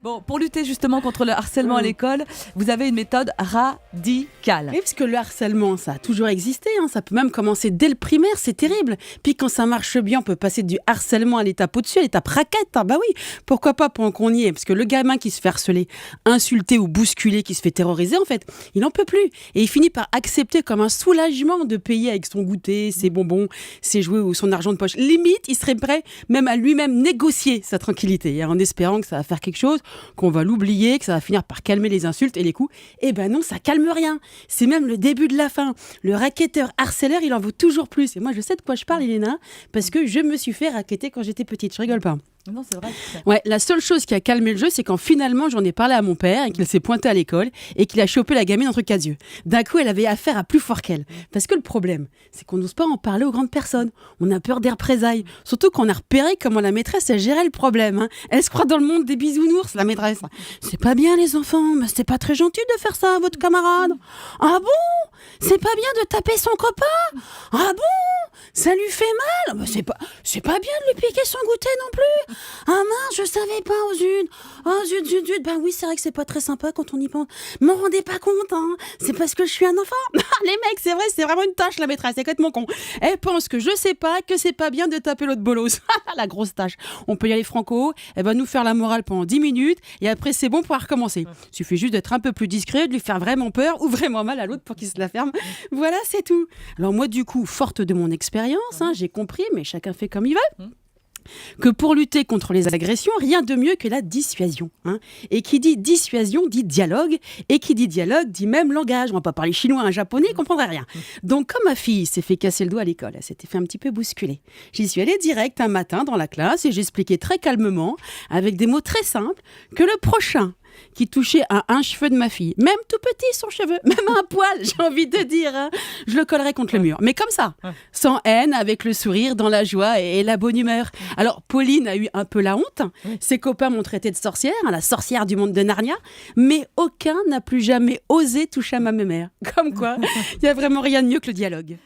Bon, pour lutter justement contre le harcèlement à l'école, vous avez une méthode radicale. Oui, parce que le harcèlement, ça a toujours existé, hein. Ça peut même commencer dès le primaire, c'est terrible. Puis quand ça marche bien, on peut passer du harcèlement à l'étape au-dessus, à l'étape raquette. Bah oui, pourquoi pas pendant qu'on y est. Parce que le gamin qui se fait harceler, insulter ou bousculer, qui se fait terroriser, en fait, il n'en peut plus. Et il finit par accepter comme un soulagement de payer avec son goûter, ses bonbons, ses jouets ou son argent de poche. Limite, il serait prêt même à lui-même négocier sa tranquillité, en espérant que ça va faire quelque chose, qu'on va l'oublier, que ça va finir par calmer les insultes et les coups. Eh ben non, ça calme rien. C'est même le début de la fin. Le racketteur harceleur, il en veut toujours plus. Et moi, je sais de quoi je parle, Elena, parce que je me suis fait racketter quand j'étais petite. Je rigole pas. Non, c'est vrai. Ouais, la seule chose qui a calmé le jeu, c'est quand finalement j'en ai parlé à mon père et qu'il s'est pointé à l'école et qu'il a chopé la gamine entre quatre yeux. D'un coup, elle avait affaire à plus fort qu'elle. Parce que le problème, c'est qu'on n'ose pas en parler aux grandes personnes. On a peur des représailles. Surtout qu'on a repéré comment la maîtresse, elle gérait le problème. Hein. Elle se croit dans le monde des bisounours, la maîtresse. C'est pas bien, les enfants, mais c'est pas très gentil de faire ça à votre camarade. Ah bon ? C'est pas bien de taper son copain ? Ah bon ? Ça lui fait mal ? Bah, c'est pas bien de lui piquer son goûter non plus. Ah mince, je savais pas, oh zut. Oh zut. Ben oui, c'est vrai que c'est pas très sympa quand on y pense. M'en rendez pas compte, hein. C'est parce que je suis un enfant. Les mecs, c'est vrai, c'est vraiment une tâche, la maîtresse. C'est complètement con. Elle pense que je sais pas, que c'est pas bien de taper l'autre bolos. La grosse tâche. On peut y aller franco. Elle va nous faire la morale pendant 10 minutes. Et après, c'est bon pour recommencer. Il suffit juste d'être un peu plus discret, de lui faire vraiment peur ou vraiment mal à l'autre pour qu'il se la ferme. Voilà, c'est tout. Alors moi, du coup, forte de mon expérience, j'ai compris, mais chacun fait comme il veut. Que pour lutter contre les agressions, rien de mieux que la dissuasion. Et qui dit dissuasion dit dialogue, et qui dit dialogue dit même langage. On va pas parler chinois, un japonais, il comprendrait rien. Donc comme ma fille s'est fait casser le doigt à l'école, elle s'était fait un petit peu bousculer. J'y suis allée direct un matin dans la classe et j'expliquais très calmement, avec des mots très simples, que le prochain qui touchait à un cheveu de ma fille, même tout petit son cheveu, même un poil, j'ai envie de dire, je le collerai contre le mur. Mais comme ça, sans haine, avec le sourire, dans la joie et la bonne humeur. Alors, Pauline a eu un peu la honte. Ses copains m'ont traité de sorcière, la sorcière du monde de Narnia, mais aucun n'a plus jamais osé toucher à ma mère. Comme quoi, il n'y a vraiment rien de mieux que le dialogue.